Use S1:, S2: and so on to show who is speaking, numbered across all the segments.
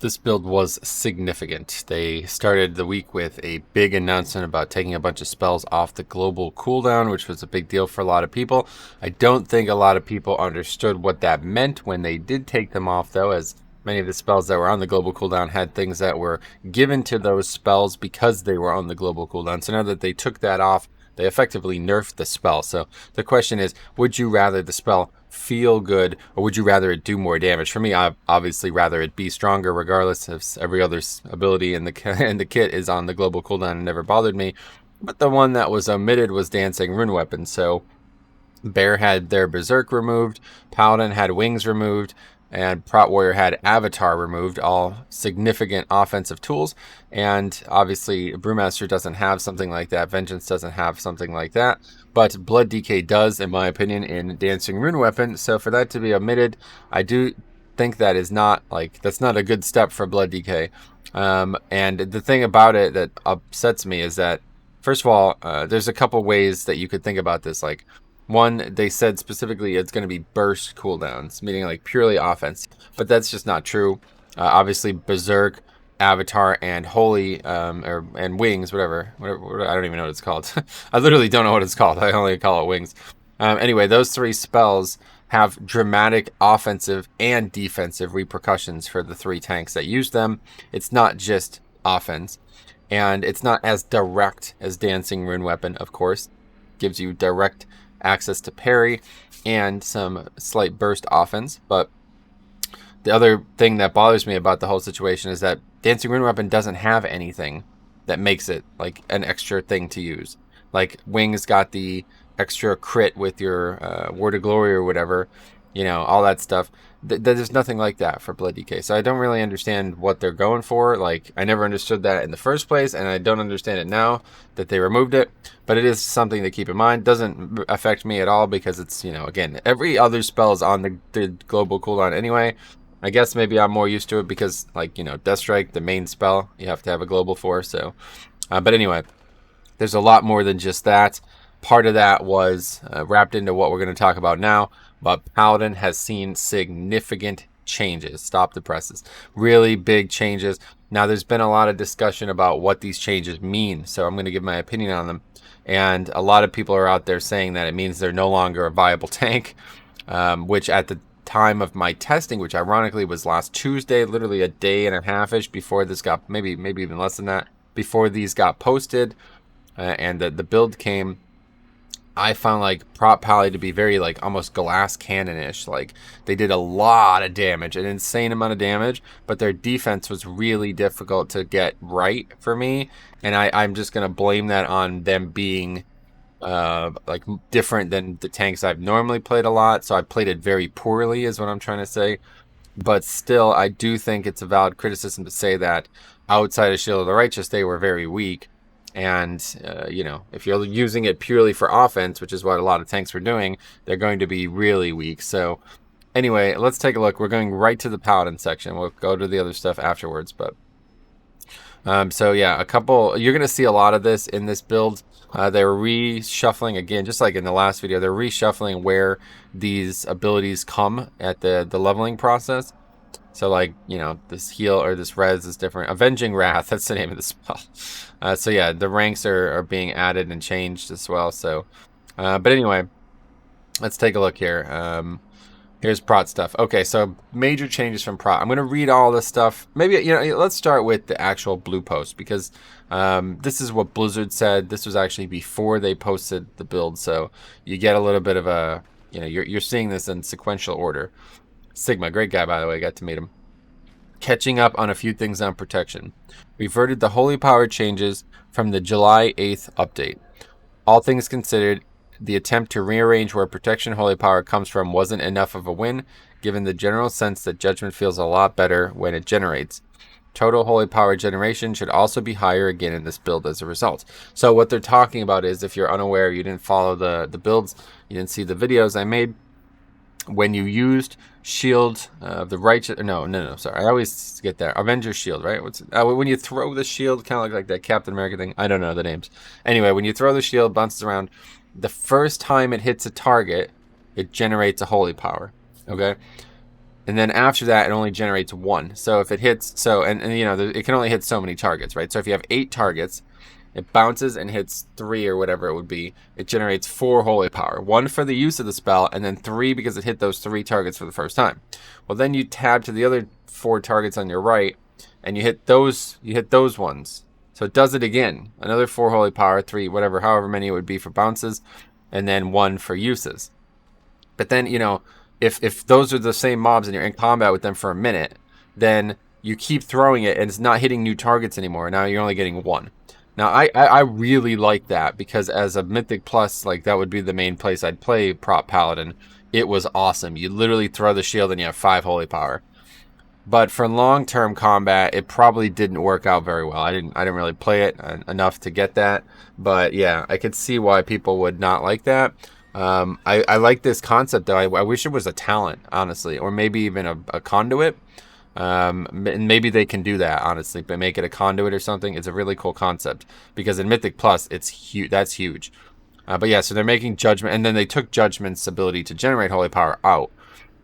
S1: This build was significant. They started the week with a big announcement about taking a bunch of spells off the global cooldown, which was a big deal for a lot of people. I don't think a lot of people understood what that meant when they did take them off, though, as many of the spells that were on the global cooldown had things that were given to those spells because they were on the global cooldown. So now that they took that off, they effectively nerfed the spell. So the question is, would you rather the spell feel good, or would you rather it do more damage? For me, I'd obviously rather it be stronger, regardless if every other ability in the kit is on the global cooldown and never bothered me. But the one that was omitted was Dancing Rune Weapon. So Bear had their Berserk removed, Paladin had Wings removed, and Prot Warrior had Avatar removed, all significant offensive tools. And obviously, Brewmaster doesn't have something like that. Vengeance doesn't have something like that. But Blood DK does, in my opinion, in Dancing Rune Weapon. So for that to be omitted, I do think that is not, that's not a good step for Blood DK. And the thing about it that upsets me is that, first of all, there's a couple ways that you could think about this. One, they said specifically it's going to be burst cooldowns, meaning purely offense, but that's just not true. Obviously, Berserk, Avatar, and Holy, and Wings, whatever, I don't even know what it's called. I literally don't know what it's called. I only call it Wings. Anyway, those three spells have dramatic offensive and defensive repercussions for the three tanks that use them. It's not just offense, and it's not as direct as Dancing Rune Weapon, of course. Gives you direct access to parry and some slight burst offense. But the other thing that bothers me about the whole situation is that Dancing Rune Weapon doesn't have anything that makes it an extra thing to use. Wings got the extra crit with your Word of Glory or whatever, all that stuff. There's nothing like that for Blood DK. So I don't really understand what they're going for. I never understood that in the first place, and I don't understand it now that they removed it. But it is something to keep in mind. Doesn't affect me at all because it's, again, every other spell is on the global cooldown anyway. I guess maybe I'm more used to it because, Death Strike, the main spell, you have to have a global for. So, but anyway, there's a lot more than just that. Part of that was wrapped into what we're going to talk about now. But Paladin has seen significant changes. Stop the presses. Really big changes. Now, there's been a lot of discussion about what these changes mean. So I'm going to give my opinion on them. And a lot of people are out there saying that it means they're no longer a viable tank, which at the time of my testing, which ironically was last Tuesday, literally a day and a half-ish before this got, maybe even less than that, before these got posted and the build came, I found Prot Pally to be very almost glass cannon-ish. They did a lot of damage, an insane amount of damage, but their defense was really difficult to get right for me. And I'm just gonna blame that on them being different than the tanks I've normally played a lot. So I played it very poorly, is what I'm trying to say. But still, I do think it's a valid criticism to say that outside of Shield of the Righteous, they were very weak. And, if you're using it purely for offense, which is what a lot of tanks were doing, they're going to be really weak. So anyway, let's take a look. We're going right to the Paladin section. We'll go to the other stuff afterwards. But so yeah, you're going to see a lot of this in this build. They're reshuffling again, just like in the last video, they're reshuffling where these abilities come at the leveling process. So this heal or this res is different. Avenging Wrath, that's the name of the spell. So yeah, the ranks are being added and changed as well. So, but anyway, let's take a look here. Here's Prot stuff. Okay, so major changes from Prot. I'm going to read all this stuff. Maybe, let's start with the actual blue post because this is what Blizzard said. This was actually before they posted the build. So you get a little bit of a, you're seeing this in sequential order. Sigma, great guy, by the way. Got to meet him. Catching up on a few things on protection. Reverted the Holy Power changes from the July 8th update. All things considered, the attempt to rearrange where protection Holy Power comes from wasn't enough of a win, given the general sense that Judgment feels a lot better when it generates. Total Holy Power generation should also be higher again in this build as a result. So what they're talking about is, if you're unaware, you didn't follow the builds, you didn't see the videos I made, when you used Shield of the Righteous, no, sorry, I always get that. Avengers Shield, right? When you throw the shield, kind of like that Captain America thing. I don't know the names. Anyway, when you throw the shield, bounces around, the first time it hits a target, it generates a Holy Power. Okay? And then after that, it only generates 1. So if it hits, so, and you know, it can only hit so many targets, right? So if you have 8 targets, it bounces and hits 3 or whatever it would be. It generates 4 holy power. 1 for the use of the spell, and then 3 because it hit those 3 targets for the first time. Well, then you tab to the other 4 targets on your right, and you hit those ones. So it does it again. Another 4 holy power, 3, whatever, however many it would be for bounces, and then 1 for uses. But then, you know, if those are the same mobs and you're in combat with them for a minute, then you keep throwing it and it's not hitting new targets anymore. Now you're only getting 1. Now I really like that, because as a Mythic Plus, like, that would be the main place I'd play Prot Paladin. It was awesome. You literally throw the shield and you have 5 holy power. But for long-term combat, it probably didn't work out very well. I didn't really play it enough to get that. But yeah, I could see why people would not like that. I like this concept, though. I wish it was a talent, honestly, or maybe even a conduit. And maybe they can do that, honestly, but make it a conduit or something. It's a really cool concept, because in Mythic Plus, it's huge. That's huge. But yeah, so they're making Judgment, and then they took Judgment's ability to generate holy power out.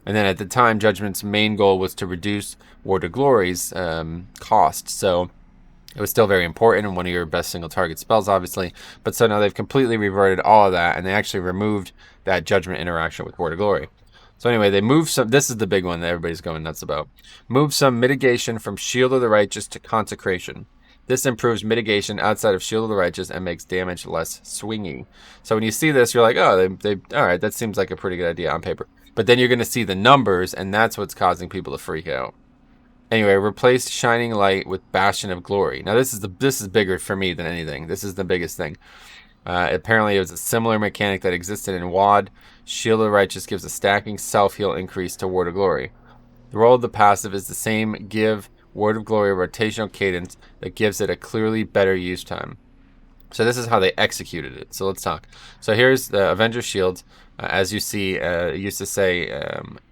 S1: And then at the time, Judgment's main goal was to reduce Ward of Glory's cost. So it was still very important and one of your best single target spells, obviously. But so now they've completely reverted all of that, and they actually removed that Judgment interaction with Ward of Glory. So anyway, they moved some. This is the big one that everybody's going nuts about. Move some mitigation from Shield of the Righteous to Consecration. This improves mitigation outside of Shield of the Righteous and makes damage less swingy. So when you see this, you're like, oh, they all right, that seems like a pretty good idea on paper. But then you're going to see the numbers, and that's what's causing people to freak out. Anyway, replace Shining Light with Bastion of Glory. Now this is bigger for me than anything. This is the biggest thing. Apparently it was a similar mechanic that existed in WoD. Shield of the Righteous gives a stacking self-heal increase to Ward of Glory. The role of the passive is the same, give Ward of Glory a rotational cadence that gives it a clearly better use time. So this is how they executed it. So let's talk. So here's the Avenger Shield. As you see, it used to say,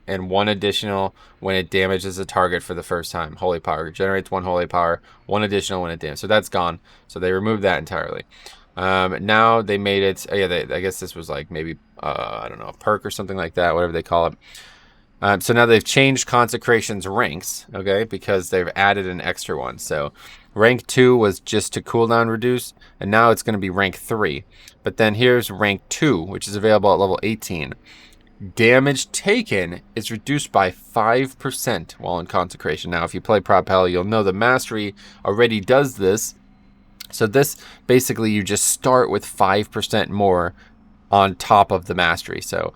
S1: and 1 additional when it damages a target for the first time. Holy power. It generates 1 holy power. 1 additional when it damages. So that's gone. So they removed that entirely. Now they made it, I guess this was like maybe, I don't know, a perk or something like that, whatever they call it. So now they've changed Consecration's ranks, okay, because they've added an extra one. So rank 2 was just to cooldown reduce, and now it's going to be rank 3. But then here's rank 2, which is available at level 18. Damage taken is reduced by 5% while in Consecration. Now, if you play Prot Pal, you'll know the Mastery already does this. So this, basically, you just start with 5% more on top of the Mastery. So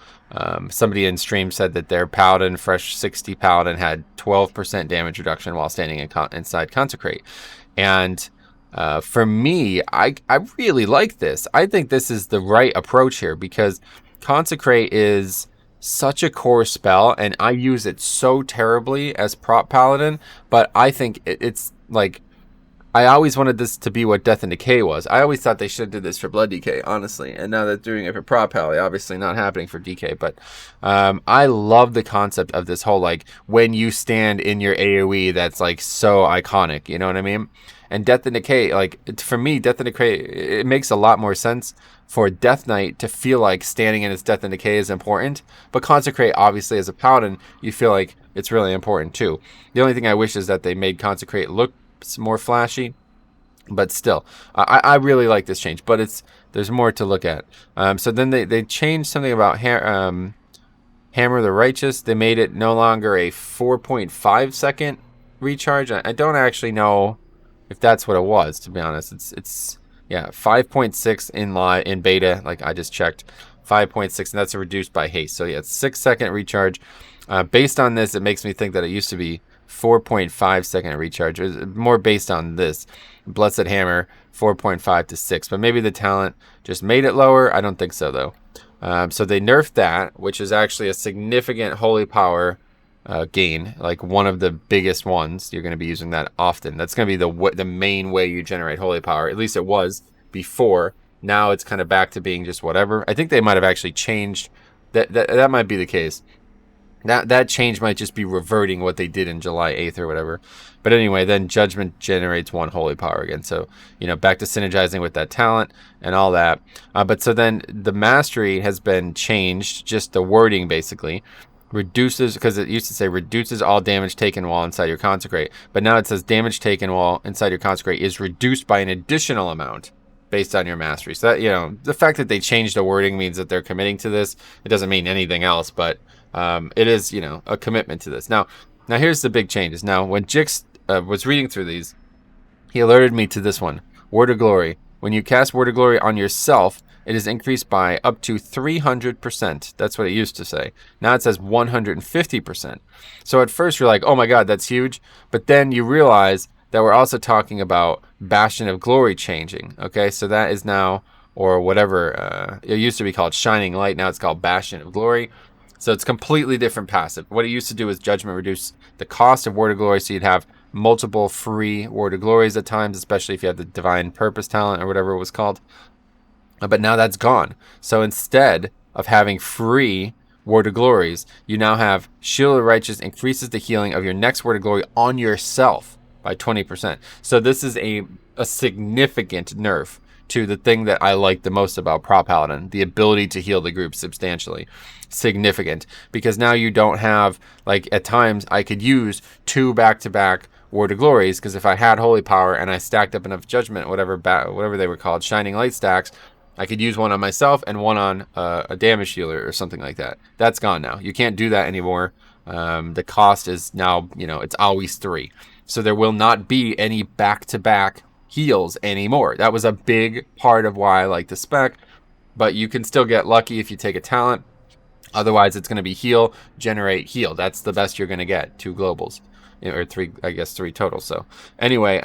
S1: somebody in stream said that their Paladin, Fresh 60 Paladin, had 12% damage reduction while standing inside Consecrate. And for me, I really like this. I think this is the right approach here, because Consecrate is such a core spell, and I use it so terribly as Prot Paladin, but I think it's like, I always wanted this to be what Death and Decay was. I always thought they should have did this for Blood Decay, honestly. And now they're doing it for Prot Pally, obviously not happening for DK. But I love the concept of this whole, like, when you stand in your AoE, that's, like, so iconic. You know what I mean? And Death and Decay, like, for me, Death and Decay, it makes a lot more sense for Death Knight to feel like standing in its Death and Decay is important. But Consecrate, obviously, as a Paladin, you feel like it's really important, too. The only thing I wish is that they made Consecrate look more flashy, but still, I really like this change. But there's more to look at. So then they changed something about Hammer the Righteous. They made it no longer a 4.5 second recharge. I don't actually know if that's what it was, to be honest. It's 5.6 in beta, like I just checked. 5.6, and that's reduced by haste. So yeah, it's 6-second recharge. Based on this, it makes me think that it used to be 4.5 second recharge. It was more based on this. Blessed Hammer, 4.5 to 6. But maybe the talent just made it lower. I don't think so, though. So they nerfed that, which is actually a significant holy power gain, like one of the biggest ones. You're going to be using that often. That's going to be the main way you generate holy power. At least it was before. Now it's kind of back to being just whatever. I think they might have actually changed. That might be the case. That change might just be reverting what they did in July 8th or whatever. But anyway, then Judgment generates 1 holy power again. So, back to synergizing with that talent and all that. But so then the Mastery has been changed, just the wording basically. reduces, because it used to say reduces all damage taken while inside your Consecrate, but now it says damage taken while inside your Consecrate is reduced by an additional amount based on your mastery. So that, you know, the fact that they changed the wording means that they're committing to this. It doesn't mean anything else, but it is, you know, a commitment to this. Now here's the big changes. Now, when Jix was reading through these, he alerted me to this one. Word of Glory. When you cast Word of Glory on yourself, it is increased by up to 300%. That's what it used to say. Now it says 150%. So at first you're like, oh my god, that's huge. But then you realize that we're also talking about Bastion of Glory changing. Okay, so that is now, or whatever, it used to be called Shining Light. Now it's called Bastion of Glory. So it's completely different passive. What it used to do is Judgment reduce the cost of Word of Glory, so you'd have multiple free Word of Glories at times, especially if you had the Divine Purpose talent or whatever it was called. But now that's gone. So instead of having free Word of Glories, you now have Shield of the Righteous increases the healing of your next Word of Glory on yourself by 20%. So this is a significant nerf to the thing that I like the most about Prot Paladin, the ability to heal the group substantially. Significant, because now you don't have, like, at times I could use 2 back-to-back Word of Glories, because if I had Holy Power and I stacked up enough Judgment, whatever they were called, Shining Light stacks, I could use one on myself and one on a damage healer or something like that. That's gone now. You can't do that anymore. The cost is now, you know, it's always 3. So there will not be any back-to-back heals anymore. That was a big part of why I like the spec, but you can still get lucky if you take a talent. Otherwise, it's going to be heal, generate, heal. That's the best you're going to get. 2 globals, or 3, I guess 3 total. So anyway,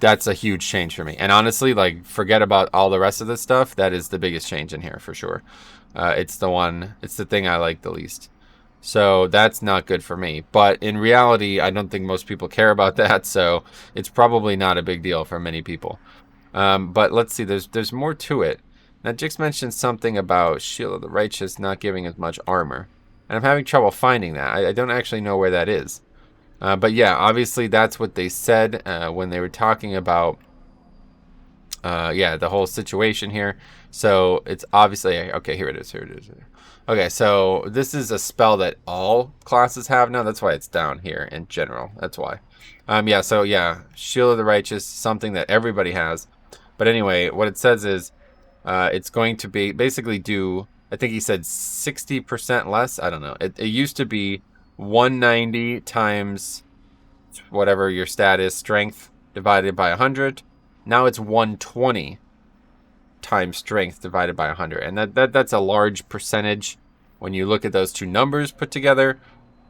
S1: that's a huge change for me. And honestly, like, forget about all the rest of this stuff. That is the biggest change in here for sure. It's the thing I like the least. So that's not good for me. But in reality, I don't think most people care about that. So it's probably not a big deal for many people. But let's see, there's more to it. Now, Jix mentioned something about Shield of the Righteous not giving as much armor. And I'm having trouble finding that. I don't actually know where that is. But yeah, obviously that's what they said when they were talking about, the whole situation here. So it's obviously, okay, here it is. Okay, so this is a spell that all classes have now. That's why it's down here in general. That's why. Shield of the Righteous, something that everybody has. But anyway, what it says is it's going to be basically do, I think he said 60% less. I don't know. It used to be 190 times whatever your stat is, strength, divided by 100. Now it's 120 times strength divided by 100. And that's a large percentage when you look at those two numbers put together.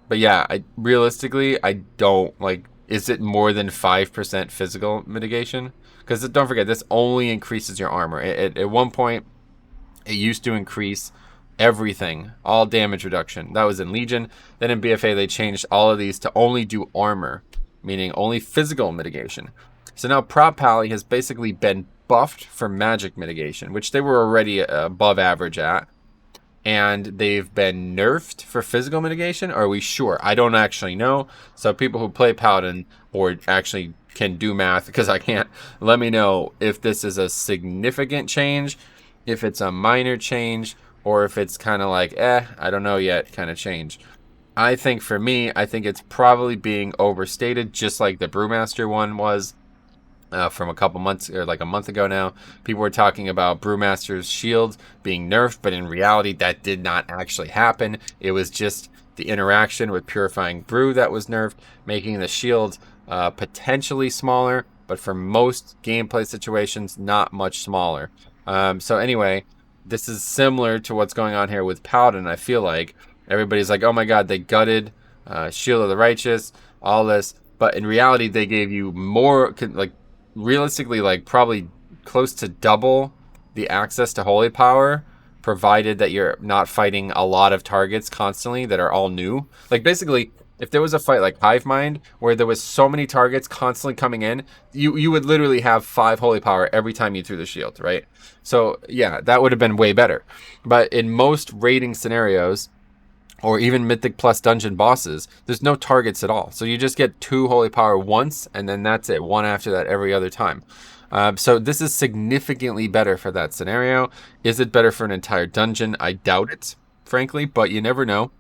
S1: But yeah, realistically, I don't, like, is it more than 5% physical mitigation? Because don't forget, this only increases your armor. At one point, it used to increase everything, all damage reduction. That was in Legion. Then in BFA, they changed all of these to only do armor, meaning only physical mitigation. So now Prot Pally has basically been buffed for magic mitigation, which they were already above average at. And they've been nerfed for physical mitigation. Are we sure? I don't actually know. So people who play Paladin or actually can do math, because I can't, let me know if this is a significant change, if it's a minor change, or if it's kind of like, I don't know yet kind of change. I think for me, I think it's probably being overstated, just like the Brewmaster one was from a couple months, or like a month ago now. People were talking about Brewmaster's shield being nerfed, but in reality, that did not actually happen. It was just the interaction with Purifying Brew that was nerfed, making the shield potentially smaller, but for most gameplay situations, not much smaller. So anyway, this is similar to what's going on here with Paladin. I feel like everybody's like, oh my god, they gutted Shield of the Righteous, all this, but in reality, they gave you more, like, realistically, like, probably close to double the access to Holy Power, provided that you're not fighting a lot of targets constantly that are all new. Like, basically, if there was a fight like Hive Mind, where there was so many targets constantly coming in, you would literally have 5 Holy Power every time you threw the shield, right? So, yeah, that would have been way better. But in most raiding scenarios, or even Mythic Plus Dungeon bosses, there's no targets at all. So you just get 2 Holy Power once, and then that's it. 1 after that every other time. So this is significantly better for that scenario. Is it better for an entire dungeon? I doubt it, frankly, but you never know.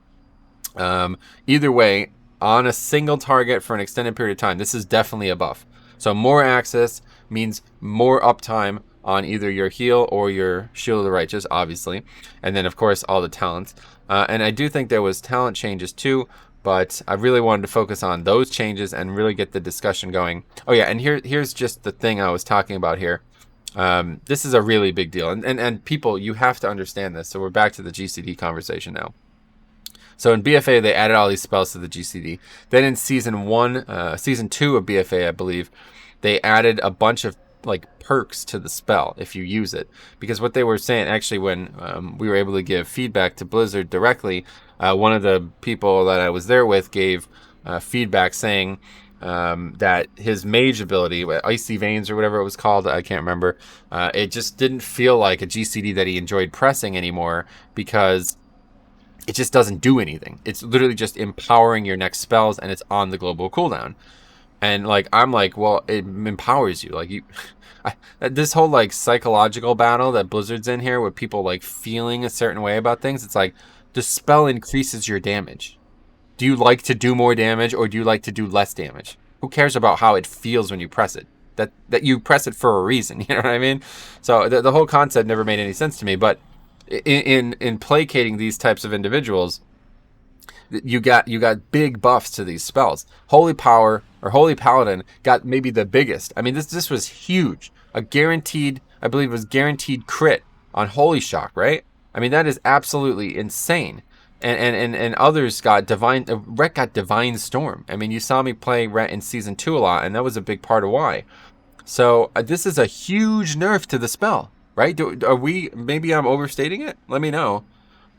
S1: Either way, on a single target for an extended period of time, this is definitely a buff. So more access means more uptime on either your heal or your Shield of the Righteous, obviously. And then, of course, all the talents. And I do think there was talent changes too, but I really wanted to focus on those changes and really get the discussion going. Oh yeah, and here's just the thing I was talking about here. This is a really big deal. And people, you have to understand this. So we're back to the GCD conversation now. So in BFA, they added all these spells to the GCD. Then in season 2 of BFA, I believe, they added a bunch of like perks to the spell if you use it. Because what they were saying, actually, when we were able to give feedback to Blizzard directly, one of the people that I was there with gave feedback saying that his mage ability, Icy Veins or whatever it was called, I can't remember, it just didn't feel like a GCD that he enjoyed pressing anymore because it just doesn't do anything. It's literally just empowering your next spells, and it's on the global cooldown. And like, I'm like, well, it empowers you. Like this whole like psychological battle that Blizzard's in here with people like feeling a certain way about things. It's like the spell increases your damage. Do you like to do more damage or do you like to do less damage? Who cares about how it feels when you press it? That you press it for a reason. You know what I mean? So the whole concept never made any sense to me. But in placating these types of individuals, you got big buffs to these spells. Holy Power or Holy Paladin got maybe the biggest. I mean, this was huge. A guaranteed, I believe it was guaranteed crit on Holy Shock, right? I mean, that is absolutely insane. And others got Divine, Rhett got Divine Storm. I mean, you saw me play Rhett in Season 2 a lot, and that was a big part of why. So this is a huge nerf to the spell, right? Are we, maybe I'm overstating it? Let me know.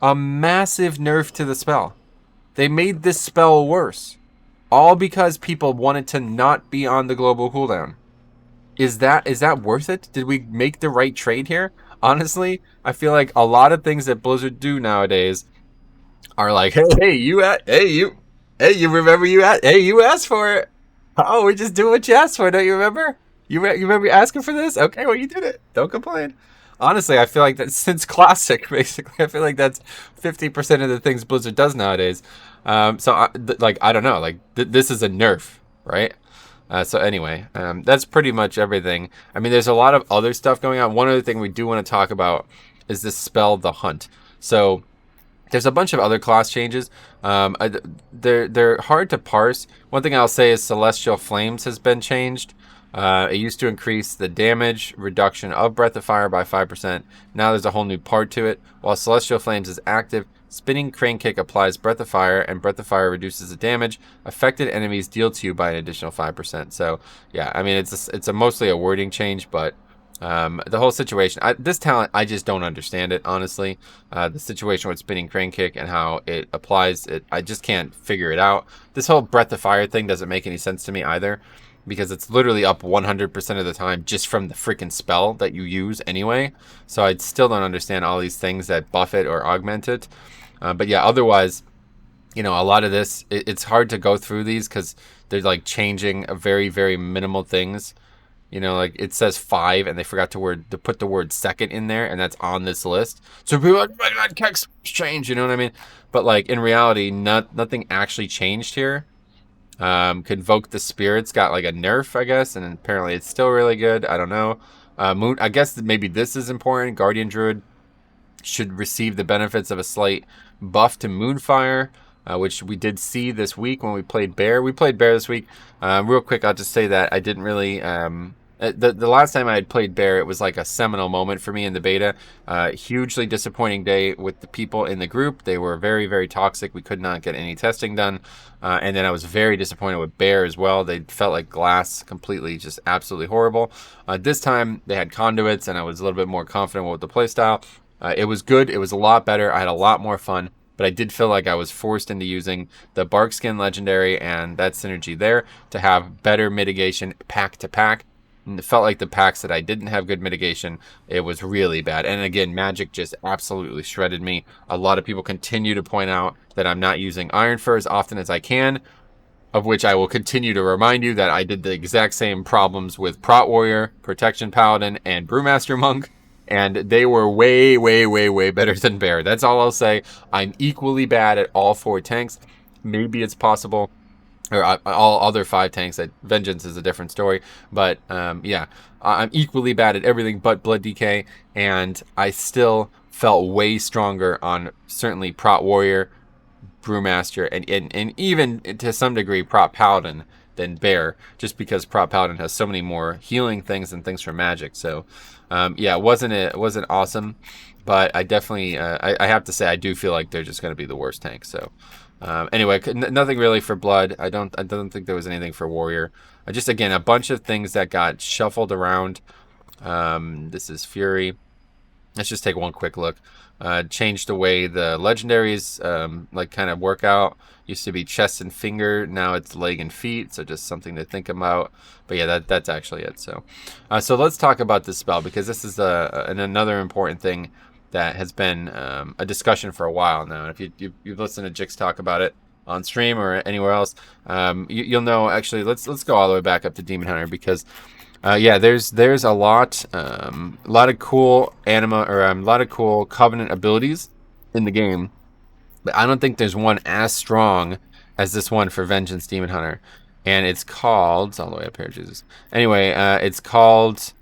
S1: A massive nerf to the spell. They made this spell worse. All because people wanted to not be on the global cooldown. Is that worth it? Did we make the right trade here? Honestly, I feel like a lot of things that Blizzard do nowadays are like, hey, you remember you asked for it. Oh, we're just doing what you asked for, don't you remember? You remember asking for this? Okay, well, you did it. Don't complain. Honestly, I feel like that since Classic, basically, I feel like that's 50% of the things Blizzard does nowadays. So, I don't know. Like, this is a nerf, right? So anyway, that's pretty much everything. I mean, there's a lot of other stuff going on. One other thing we do want to talk about is this spell, the Hunt. So there's a bunch of other class changes. They're hard to parse. One thing I'll say is Celestial Flames has been changed. It used to increase the damage reduction of Breath of Fire by 5%. Now there's a whole new part to it. While Celestial Flames is active, Spinning Crane Kick applies Breath of Fire, and Breath of Fire reduces the damage affected enemies deal to you by an additional 5%. So, yeah, I mean, it's mostly a wording change, but the whole situation, this talent, I just don't understand it, honestly. The situation with Spinning Crane Kick and how it applies, I just can't figure it out. This whole Breath of Fire thing doesn't make any sense to me either, because it's literally up 100% of the time just from the freaking spell that you use anyway. So I still don't understand all these things that buff it or augment it. But yeah, otherwise, you know, a lot of this, it's hard to go through these because they're like changing a very, very minimal things. You know, like it says 5 and they forgot to put the word second in there, and that's on this list. So people are like, oh my God, Kex changed, you know what I mean? But like in reality, nothing actually changed here. Convoke the Spirits got like a nerf, I guess, and apparently it's still really good. I don't know. Moon, I guess maybe this is important. Guardian Druid should receive the benefits of a slight buff to Moonfire, which we did see this week when we played Bear. We played Bear this week. Real quick, I'll just say that I didn't really... the last time I had played Bear, it was like a seminal moment for me in the beta. Hugely disappointing day with the people in the group. They were very, very toxic. We could not get any testing done. And then I was very disappointed with Bear as well. They felt like glass, completely, just absolutely horrible. This time, they had conduits, and I was a little bit more confident with the playstyle. It was good. It was a lot better. I had a lot more fun. But I did feel like I was forced into using the Barkskin Legendary and that synergy there to have better mitigation pack to pack. And it felt like the packs that I didn't have good mitigation, it was really bad. And again, Magic just absolutely shredded me. A lot of people continue to point out that I'm not using Iron Fur as often as I can, of which I will continue to remind you that I did the exact same problems with Prot Warrior, Protection Paladin, and Brewmaster Monk. And they were way, way, way, way better than Bear. That's all I'll say. I'm equally bad at all 4 tanks. maybe it's possible, or all other 5 tanks. That Vengeance is a different story, but yeah, I'm equally bad at everything but Blood DK, and I still felt way stronger on certainly Prot Warrior, Brewmaster, and even to some degree Prot Paladin than Bear, just because Prot Paladin has so many more healing things and things for magic. So yeah, it wasn't awesome, but I definitely I have to say I do feel like they're just going to be the worst tank. So anyway, nothing really for Blood. I don't think there was anything for Warrior. Just again a bunch of things that got shuffled around. This is Fury. Let's just take one quick look. Changed the way the legendaries like kind of work out. Used to be chest and finger, now it's leg and feet. So just something to think about. But yeah, that's actually it. So, so let's talk about this spell, because this is another important thing that has been a discussion for a while now. And if you've listened to Jix talk about it on stream or anywhere else, you'll know. Actually, let's go all the way back up to Demon Hunter, because yeah, there's a lot of cool anima, or a lot of cool Covenant abilities in the game, but I don't think there's one as strong as this one for Vengeance Demon Hunter, and it's called all the way up here. Jesus. Anyway, it's called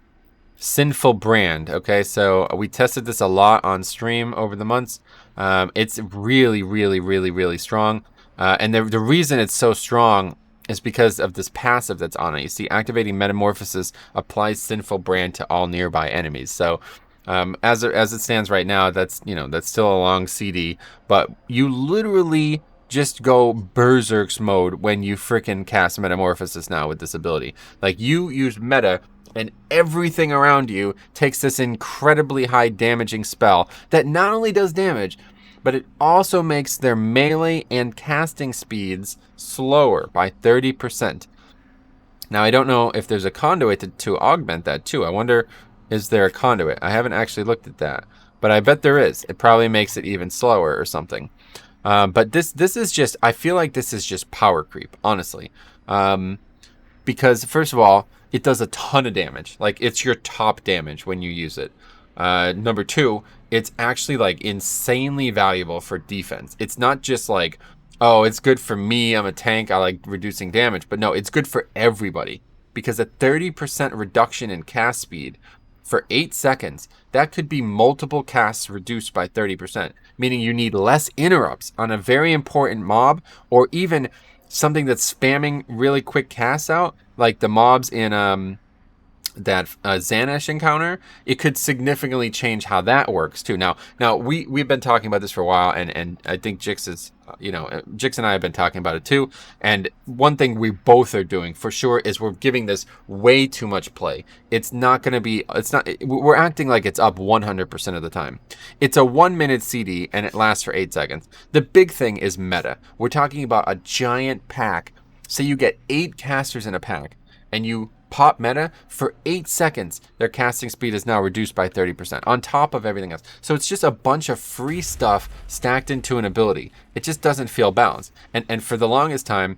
S1: Sinful Brand. Okay, so we tested this a lot on stream over the months. It's really strong, and the reason it's so strong is because of this passive that's on it. You see, activating Metamorphosis applies Sinful Brand to all nearby enemies. So as it stands right now, that's still a long CD, but you literally just go Berserk's mode when you freaking cast Metamorphosis now with this ability. Like, you use meta, and everything around you takes this incredibly high damaging spell that not only does damage, but it also makes their melee and casting speeds slower by 30%. Now, I don't know if there's a conduit to augment that too. I wonder, is there a conduit? I haven't actually looked at that, but I bet there is. It probably makes it even slower or something. But this is just, I feel like this is just power creep, honestly. Because first of all, it does a ton of damage. Like, it's your top damage when you use it. Number 2, it's actually like insanely valuable for defense. It's not just like, oh, it's good for me, I'm a tank, I like reducing damage. But no, it's good for everybody, because a 30% reduction in cast speed for 8 seconds, that could be multiple casts reduced by 30%, meaning you need less interrupts on a very important mob, or even something that's spamming really quick casts out, like the mobs in that Xanash encounter. It could significantly change how that works too. Now we've been talking about this for a while, and I think Jix is, Jix and I have been talking about it too. And one thing we both are doing for sure is we're giving this way too much play. We're acting like it's up 100% of the time. It's a 1-minute CD and it lasts for 8 seconds. The big thing is meta. We're talking about a giant pack. Say you get 8 casters in a pack, and you pop meta for 8 seconds, their casting speed is now reduced by 30% on top of everything else. So it's just a bunch of free stuff stacked into an ability. It just doesn't feel balanced. And for the longest time,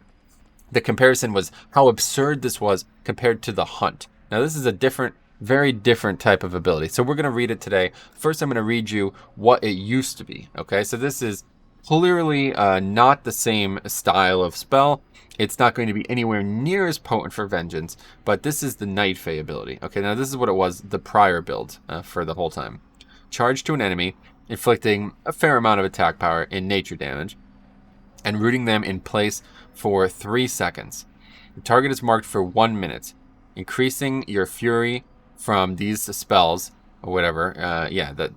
S1: the comparison was how absurd this was compared to the Hunt. Now, this is a very different type of ability. So we're going to read it today. First, I'm going to read you what it used to be. Okay, so this is clearly not the same style of spell. It's not going to be anywhere near as potent for Vengeance, but this is the Night Fae ability. Okay, now this is what it was, the prior build for the whole time. Charge to an enemy, inflicting a fair amount of attack power in nature damage, and rooting them in place for 3 seconds. The target is marked for 1 minute, increasing your fury from these spells, or whatever.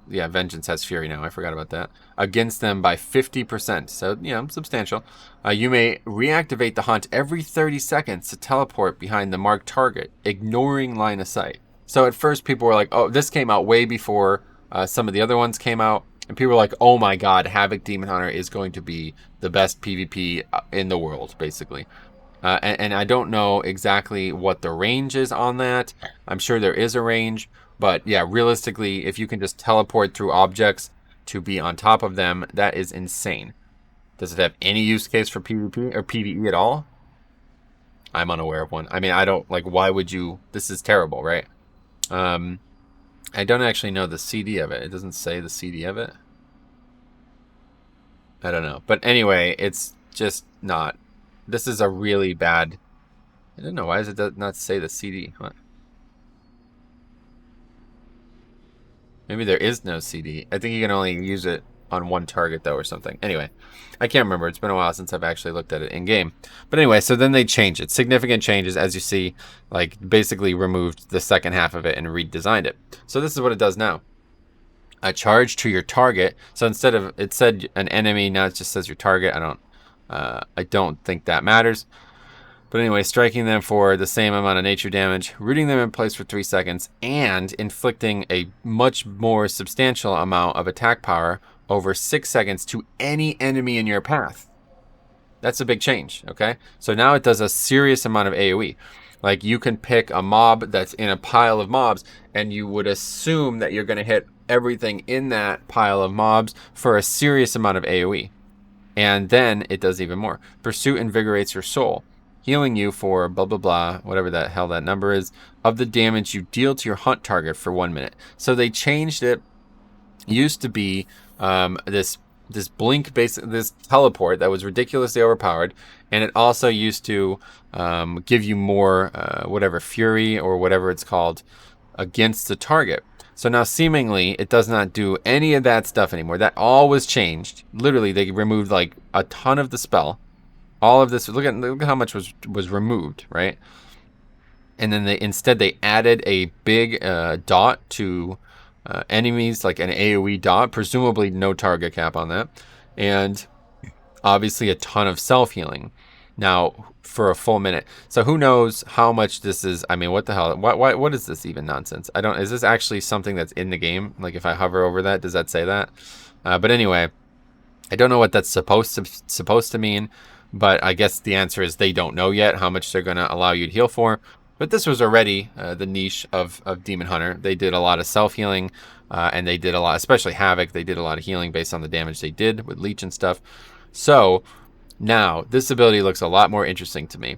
S1: Vengeance has fury now, I forgot about that, against them by 50%. So, substantial. You may reactivate the Hunt every 30 seconds to teleport behind the marked target, ignoring line of sight. So at first people were like, oh, this came out way before some of the other ones came out. And people were like, oh my god, Havoc Demon Hunter is going to be the best PvP in the world, basically. And I don't know exactly what the range is on that. I'm sure there is a range. But yeah, realistically, if you can just teleport through objects to be on top of them, that is insane. Does it have any use case for PvP or PvE at all? I'm unaware of one. I mean, I don't, like, why would you? This is terrible, right? I don't actually know the CD of it. It doesn't say the CD of it. I don't know. But anyway, it's just not. This is a really bad. I don't know, why does it not say the CD? What? Maybe there is no CD. I think you can only use it on one target, though, or something. Anyway, I can't remember. It's been a while since I've actually looked at it in-game. But anyway, so then they change it. Significant changes, as you see, like basically removed the second half of it and redesigned it. So this is what it does now. A charge to your target. So instead of, it said an enemy, now it just says your target. I don't think that matters. But anyway, striking them for the same amount of nature damage, rooting them in place for 3 seconds, and inflicting a much more substantial amount of attack power over 6 seconds to any enemy in your path. That's a big change, okay? So now it does a serious amount of AoE. Like, you can pick a mob that's in a pile of mobs, and you would assume that you're going to hit everything in that pile of mobs for a serious amount of AoE. And then it does even more. Pursuit invigorates your soul, healing you for blah, blah, blah, whatever the hell that number is, of the damage you deal to your hunt target for 1 minute. So they changed it. Used to be this blink this teleport that was ridiculously overpowered, and it also used to give you more whatever fury or whatever it's called against the target. So now seemingly it does not do any of that stuff anymore. That all was changed. Literally, they removed like a ton of the spell. All of this, look at how much was removed, right? And then instead they added a big dot to enemies, like an AoE dot, presumably no target cap on that, and obviously a ton of self-healing now for a full minute. So who knows how much this is? I mean, what the hell? What is this even nonsense? Is this actually something that's in the game? Like, if I hover over that, does that say that? But anyway, I don't know what that's supposed to mean. But I guess the answer is they don't know yet how much they're going to allow you to heal for. But this was already the niche of Demon Hunter. They did a lot of self-healing, and they did a lot, especially Havoc. They did a lot of healing based on the damage they did with Leech and stuff. So now this ability looks a lot more interesting to me.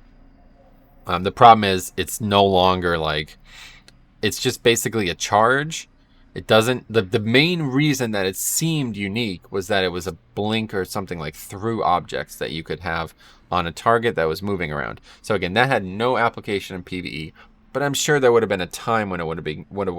S1: The problem is it's no longer like, it's just basically a charge. It doesn't, the main reason that it seemed unique was that it was a blink or something like through objects that you could have on a target that was moving around. So again, that had no application in PvE, but I'm sure there would have been a time when it would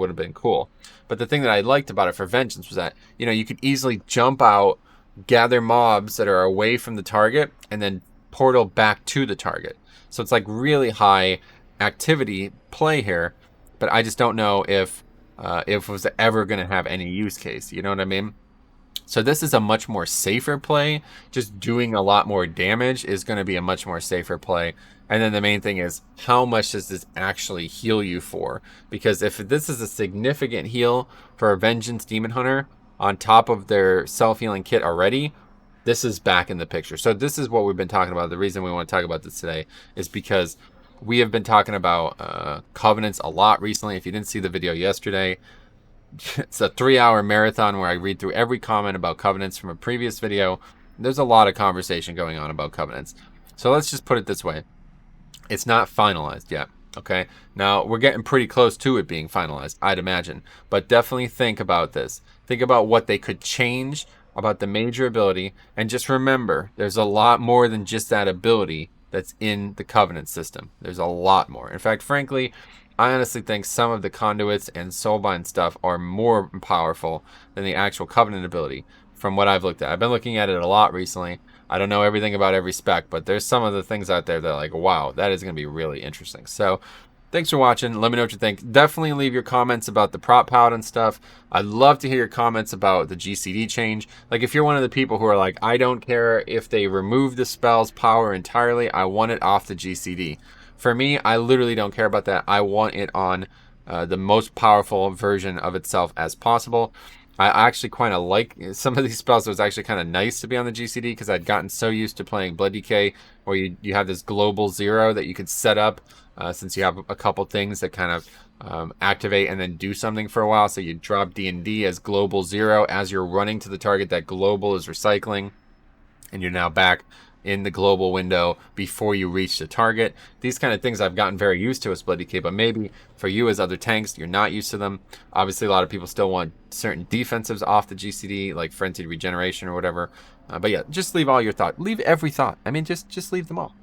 S1: have been cool. But the thing that I liked about it for Vengeance was that, you know, you could easily jump out, gather mobs that are away from the target, and then portal back to the target. So it's like really high activity play here, but I just don't know if it was ever going to have any use case. You know what I mean? So this is a much more safer play. Just doing a lot more damage is going to be a much more safer play. And then the main thing is, how much does this actually heal you for? Because if this is a significant heal for a Vengeance Demon Hunter on top of their self-healing kit already, this is back in the picture. So this is what we've been talking about. The reason we want to talk about this today is because we have been talking about Covenants a lot recently. If you didn't see the video yesterday, it's a 3-hour marathon where I read through every comment about Covenants from a previous video. There's a lot of conversation going on about Covenants. So let's just put it this way. It's not finalized yet, okay? Now, we're getting pretty close to it being finalized, I'd imagine. But definitely think about this. Think about what they could change about the major ability. And just remember, there's a lot more than just that ability that's in the Covenant system. There's a lot more. In fact, frankly, I honestly think some of the conduits and soulbind stuff are more powerful than the actual Covenant ability from what I've looked at. I've been looking at it a lot recently. I don't know everything about every spec, but there's some of the things out there that are like, wow, that is going to be really interesting. So thanks for watching. Let me know what you think. Definitely leave your comments about the Prot Paladin stuff. I'd love to hear your comments about the GCD change. Like, if you're one of the people who are like, I don't care if they remove the spell's power entirely, I want it off the GCD. For me, I literally don't care about that. I want it on the most powerful version of itself as possible. I actually kind of like some of these spells. It was actually kind of nice to be on the GCD because I'd gotten so used to playing Blood Decay, where you have this global 0 that you could set up since you have a couple things that kind of activate and then do something for a while. So you drop D&D as global 0 as you're running to the target. That global is recycling, and you're now back in the global window before you reach the target. These kind of things I've gotten very used to with Split DK, but maybe for you as other tanks, you're not used to them. Obviously, a lot of people still want certain defensives off the GCD, like Frenzied Regeneration or whatever. But yeah, just leave all your thought. Leave every thought. I mean, just leave them all.